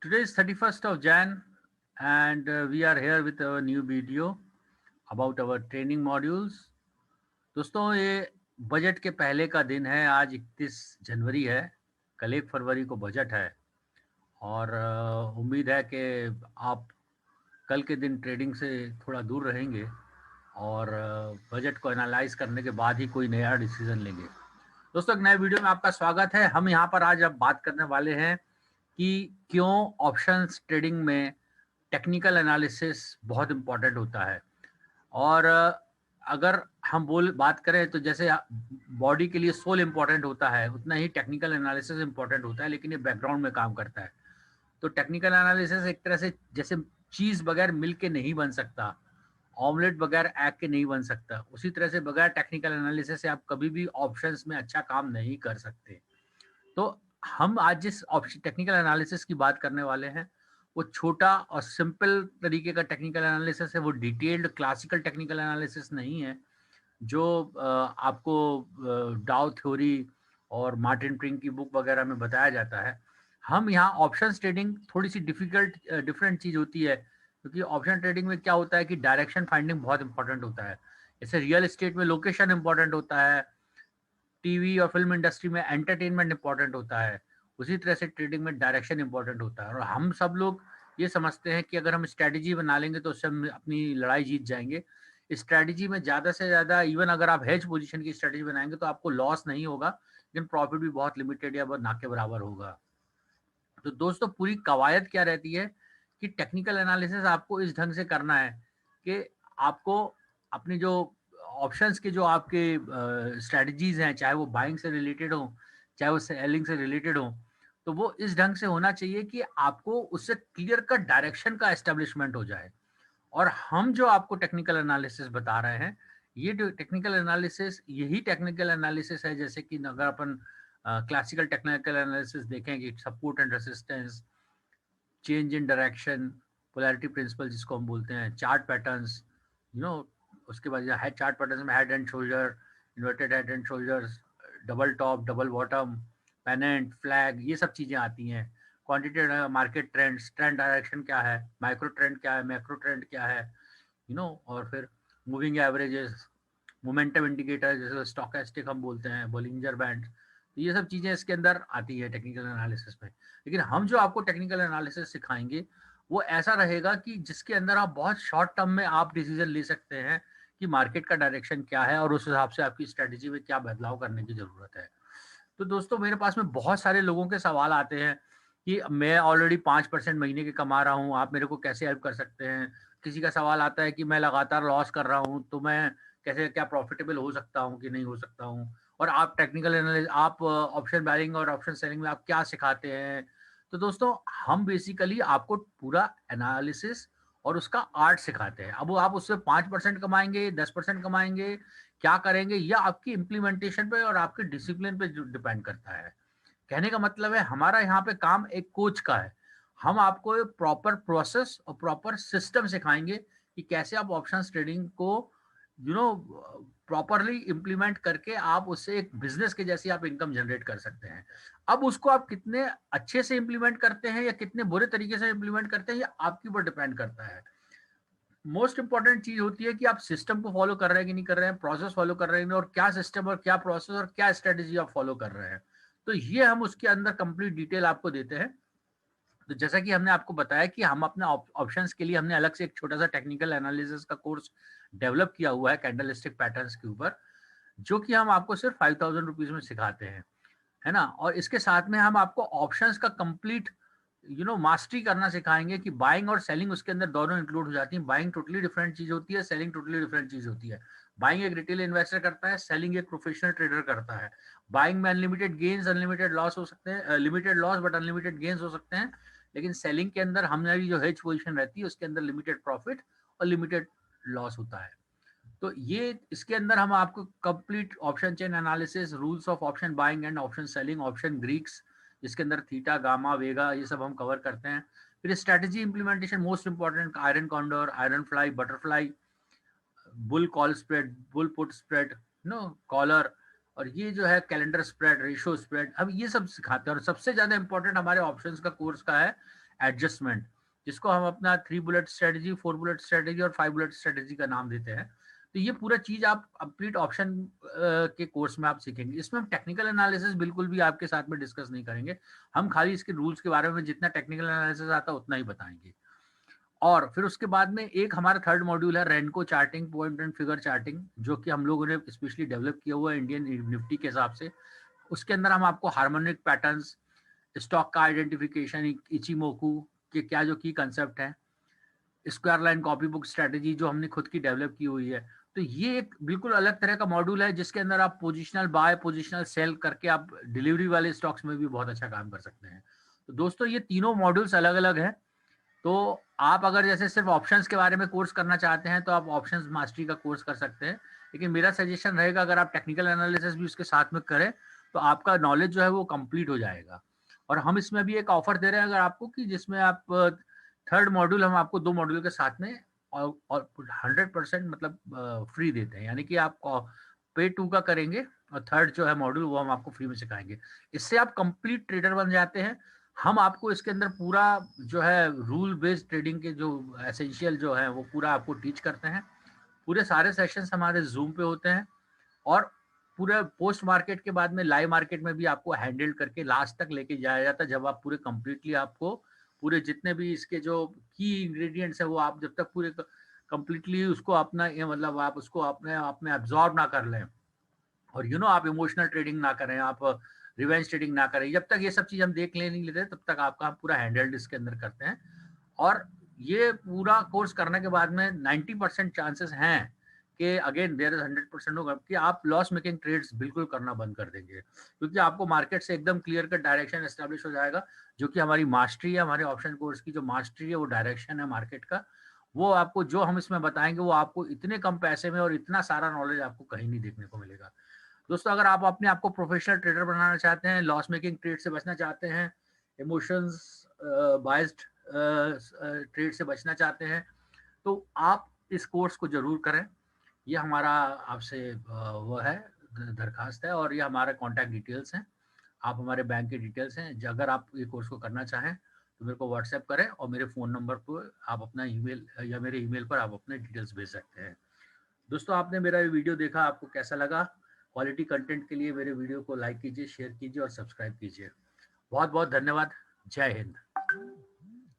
Today is 31st of Jan and we are here with our new video about our training modules. दोस्तों ये budget के पहले का दिन है। आज 31 जनवरी है। कल 1 फरवरी को बजट है और उम्मीद है कि आप कल के दिन ट्रेडिंग से थोड़ा दूर रहेंगे और बजट को एनालाइज करने के बाद ही कोई नया डिसीजन लेंगे। दोस्तों एक नए वीडियो में आपका स्वागत है। हम यहाँ पर आज अब बात करने वाले हैं कि क्यों ऑप्शंस ट्रेडिंग में टेक्निकल एनालिसिस बहुत इम्पोर्टेंट होता है। और अगर हम बात करें तो जैसे बॉडी के लिए सोल इम्पोर्टेंट होता है उतना ही टेक्निकल एनालिसिस इम्पोर्टेंट होता है, लेकिन ये बैकग्राउंड में काम करता है। तो टेक्निकल एनालिसिस एक तरह से जैसे चीज़ बगैर मिल्क के नहीं बन सकता, ऑमलेट बगैर एग के नहीं बन सकता, उसी तरह से बगैर टेक्निकल एनालिसिस से आप कभी भी ऑप्शंस में अच्छा काम नहीं कर सकते। तो हम आज जिस ऑप्शन टेक्निकल एनालिसिस की बात करने वाले हैं वो छोटा और सिंपल तरीके का टेक्निकल एनालिसिस है। वो डिटेल्ड क्लासिकल टेक्निकल एनालिसिस नहीं है जो आपको डाउ थ्योरी और मार्टिन ट्रिंग की बुक वगैरह में बताया जाता है। हम यहाँ ऑप्शन ट्रेडिंग थोड़ी सी डिफरेंट चीज़ होती है, क्योंकि ऑप्शन ट्रेडिंग में क्या होता है कि डायरेक्शन फाइंडिंग बहुत इंपॉर्टेंट होता है। जैसे रियल एस्टेट में लोकेशन इंपॉर्टेंट होता है, टीवी और फिल्म इंडस्ट्री में एंटरटेनमेंट इंपॉर्टेंट होता है, उसी तरह से ट्रेडिंग में डायरेक्शन इंपॉर्टेंट होता है। और हम सब लोग ये समझते हैं कि अगर हम स्ट्रैटेजी बना लेंगे तो उससे हम अपनी लड़ाई जीत जाएंगे। स्ट्रैटेजी में ज़्यादा से ज़्यादा इवन अगर आप हेज पोजीशन की स्ट्रैटेजी बनाएंगे तो आपको लॉस नहीं होगा, लेकिन प्रॉफिट भी बहुत लिमिटेड या ना के बराबर होगा। तो दोस्तों पूरी कवायद क्या रहती है कि टेक्निकल एनालिसिस आपको इस ढंग से करना है कि आपको अपनी जो ऑप्शंस के जो आपके स्ट्रेटजीज हैं, चाहे वो बाइंग से रिलेटेड हो चाहे वो सेलिंग से रिलेटेड हो, तो वो इस ढंग से होना चाहिए कि आपको उससे क्लियर कट डायरेक्शन का एस्टेब्लिशमेंट हो जाए। और हम जो आपको टेक्निकल एनालिसिस बता रहे हैं, ये जो टेक्निकल एनालिसिस यही टेक्निकल एनालिसिस है जैसे कि अगर अपन क्लासिकल टेक्निकल एनालिसिस देखें कि support and resistance, change in direction, polarity principle जिसको हम बोलते हैं, चार्ट पैटर्न्स, यू नो, उसके बाद है चार्ट पैटर्न्स में head and shoulder, inverted head and shoulders, double top, double bottom, pennant, flag, ये सब चीज़ें आती हैं। Quantitative market trends, trend direction क्या है, माइक्रो ट्रेंड क्या है, मैक्रो ट्रेंड क्या है, और फिर मूविंग एवरेजेस, मोमेंटम इंडिकेटर जैसे स्टॉकेस्टिक हम बोलते हैं, बोलिंजर बैंड, तो ये सब चीज़ें इसके अंदर आती है टेक्निकल एनालिसिस में। लेकिन हम जो आपको टेक्निकल एनालिसिस सिखाएंगे वो ऐसा रहेगा कि जिसके अंदर आप बहुत शॉर्ट टर्म में आप डिसीजन ले सकते हैं कि मार्केट का डायरेक्शन क्या है और उस हिसाब से आपकी स्ट्रेटेजी में क्या बदलाव करने की ज़रूरत है। तो दोस्तों मेरे पास में बहुत सारे लोगों के सवाल आते हैं कि मैं ऑलरेडी 5% महीने के कमा रहा हूँ, आप मेरे को कैसे हेल्प कर सकते हैं। किसी का सवाल आता है कि मैं लगातार लॉस कर रहा हूँ, तो मैं कैसे क्या प्रॉफिटेबल हो सकता हूँ कि नहीं हो सकता हूँ, और आप टेक्निकल एनालिस आप ऑप्शन बाइंग और ऑप्शन सेलिंग में आप क्या सिखाते हैं। तो दोस्तों हम बेसिकली आपको पूरा एनालिसिस और उसका आर्ट सिखाते हैं। अब वो आप उससे 5% कमाएंगे, 10% कमाएंगे, क्या करेंगे, यह आपकी इम्प्लीमेंटेशन पे और आपके डिसिप्लिन पे डिपेंड करता है। कहने का मतलब है हमारा यहाँ पे काम एक कोच का है। हम आपको प्रॉपर प्रोसेस और प्रॉपर सिस्टम सिखाएंगे कि कैसे आप ऑप्शंस ट्रेडिंग को यू नो प्रॉपरली इम्प्लीमेंट करके आप उससे एक बिजनेस के जैसी आप इनकम जनरेट कर सकते हैं। अब उसको आप कितने अच्छे से इम्प्लीमेंट करते हैं या कितने बुरे तरीके से इम्प्लीमेंट करते हैं, ये आपके ऊपर डिपेंड करता है। मोस्ट इंपॉर्टेंट चीज होती है कि आप सिस्टम को फॉलो कर रहे हैं कि नहीं कर रहे हैं, प्रोसेस फॉलो कर रहे हैं और क्या सिस्टम और क्या प्रोसेस और क्या स्ट्रेटेजी आप फॉलो कर रहे हैं। तो ये हम उसके अंदर कंप्लीट डिटेल आपको देते हैं। तो जैसा कि हमने आपको बताया कि हम अपने ऑप्शंस के लिए हमने अलग से एक छोटा सा टेक्निकल एनालिसिस का कोर्स डेवलप किया हुआ है कैंडलस्टिक पैटर्न्स के ऊपर, जो कि हम आपको सिर्फ 5,000 रुपीज में सिखाते हैं, है ना। और इसके साथ में हम आपको ऑप्शंस का कंप्लीट मास्टरी करना सिखाएंगे कि बाइंग और सेलिंग उसके अंदर दोनों इंक्लूड हो जाती है। बाइंग टोटली डिफरेंट चीज होती है, सेलिंग टोटली डिफरेंट चीज होती है। बाइंग एक रिटेल इन्वेस्टर करता है, सेलिंग एक प्रोफेशनल ट्रेडर करता है। बाइंग में अनलिमिटेड गेन्स अनलिमिटेड लॉस हो सकते हैं, limited loss but unlimited gains हो सकते हैं। लेकिन सेलिंग के अंदर हमारी जो हेज पोजीशन रहती है उसके अंदर लिमिटेड प्रॉफिट और लिमिटेड लॉस होता है। तो ये इसके अंदर हम आपको complete option chain analysis, rules of option buying and option selling, option Greeks जिसके अंदर थीटा गामा वेगा ये सब हम कवर करते हैं। फिर strategy implementation most important, iron condor, iron fly, butterfly, bull call spread, bull put spread, collar, और ये जो है कैलेंडर स्प्रेड, रेशो स्प्रेड, अब ये सब सिखाते हैं। और सबसे ज्यादा इंपॉर्टेंट हमारे ऑप्शंस का कोर्स का है एडजस्टमेंट, जिसको हम अपना 3 बुलेट स्ट्रेटजी, 4 बुलेट स्ट्रेटजी और 5 बुलेट स्ट्रेटजी का नाम देते हैं। तो ये पूरा चीज आप कंप्लीट ऑप्शन के कोर्स में आप सीखेंगे। इसमें हम टेक्निकल एनालिसिस बिल्कुल भी आपके साथ में डिस्कस नहीं करेंगे। हम खाली इसके रूल्स के बारे में जितना टेक्निकल एनालिसिस आता है उतना ही बताएंगे। और फिर उसके बाद में एक हमारा थर्ड मॉड्यूल है renko charting, point and figure charting, जो कि हम लोगों ने स्पेशली डेवलप किया हुआ है इंडियन निफ्टी के हिसाब से। उसके अंदर हम आपको हार्मोनिक पैटर्न्स, स्टॉक का आइडेंटिफिकेशन, इचिमोकू के क्या जो की कंसेप्ट है, square line copy book strategy जो हमने खुद की डेवलप की हुई है। तो ये एक बिल्कुल अलग तरह का मॉड्यूल है जिसके अंदर आप पोजिशनल बाय, पोजिशनल सेल करके आप डिलीवरी वाले स्टॉक्स में भी बहुत अच्छा काम कर सकते हैं। तो दोस्तों ये तीनों मॉड्यूल्स अलग अलग हैं। तो आप अगर जैसे सिर्फ ऑप्शंस के बारे में कोर्स करना चाहते हैं तो आप ऑप्शंस मास्टरी का कोर्स कर सकते हैं, लेकिन मेरा सजेशन रहेगा अगर आप टेक्निकल एनालिसिस भी उसके साथ में करें तो आपका नॉलेज जो है वो कंप्लीट हो जाएगा। और हम इसमें भी एक ऑफर दे रहे हैं अगर आपको, कि जिसमें आप थर्ड मॉड्यूल हम आपको 2 मॉड्यूल के साथ में और 100% मतलब फ्री देते हैं, यानी कि आप पे 2 का करेंगे और थर्ड जो है मॉड्यूल वो हम आपको फ्री में सिखाएंगे। इससे आप कंप्लीट ट्रेडर बन जाते हैं। हम आपको इसके अंदर पूरा जो है रूल बेस्ड ट्रेडिंग के जो एसेंशियल जो है वो पूरा आपको टीच करते हैं। पूरे सारे सेशंस हमारे जूम पे होते हैं और पूरे पोस्ट मार्केट के बाद में लाइव मार्केट में भी आपको हैंडल करके लास्ट तक लेके जाया जाता है, जब आप पूरे कंप्लीटली आपको पूरे जितने भी इसके जो की इंग्रेडिएंट्स है वो आप जब तक पूरे कंप्लीटली उसको अपना ये मतलब आप उसको अपने आप में एब्जॉर्ब ना कर लें और आप इमोशनल ट्रेडिंग ना करें, आप रिवेंज ट्रेडिंग ना करें, जब तक ये सब चीज हम देख ले नहीं लेते तब तक आपका हम पूरा हैंडल्ड इसके अंदर करते हैं। और ये पूरा कोर्स करने के बाद में 90% चांसेस हैं कि अगेन देयर इज 100% होगा कि आप लॉस मेकिंग ट्रेड्स बिल्कुल करना बंद कर देंगे, क्योंकि आपको मार्केट से एकदम क्लियर कट डायरेक्शन एस्टेब्लिश हो जाएगा। जो कि हमारी मास्टरी है, हमारे ऑप्शन कोर्स की जो मास्टरी है वो डायरेक्शन है मार्केट का, वो आपको जो हम इसमें बताएंगे वो आपको इतने कम पैसे में और इतना सारा नॉलेज आपको कहीं नहीं देखने को मिलेगा। दोस्तों अगर आप अपने आप को प्रोफेशनल ट्रेडर बनाना चाहते हैं, लॉस मेकिंग ट्रेड से बचना चाहते हैं, इमोशंस बाइस्ड ट्रेड से बचना चाहते हैं, तो आप इस कोर्स को जरूर करें। ये हमारा आपसे वो है दरखास्त है और ये हमारे कॉन्टैक्ट डिटेल्स हैं। आप हमारे बैंक के डिटेल्स हैं। अगर आप ये कोर्स को करना चाहें तो मेरे को व्हाट्सएप करें और मेरे फ़ोन नंबर पर आप अपना ईमेल या मेरे ईमेल पर आप अपने डिटेल्स भेज सकते हैं। दोस्तों आपने मेरा ये वीडियो देखा, आपको कैसा लगा? क्वालिटी कंटेंट के लिए मेरे वीडियो को लाइक कीजिए, शेयर कीजिए और सब्सक्राइब कीजिए। बहुत बहुत धन्यवाद। जय हिंद।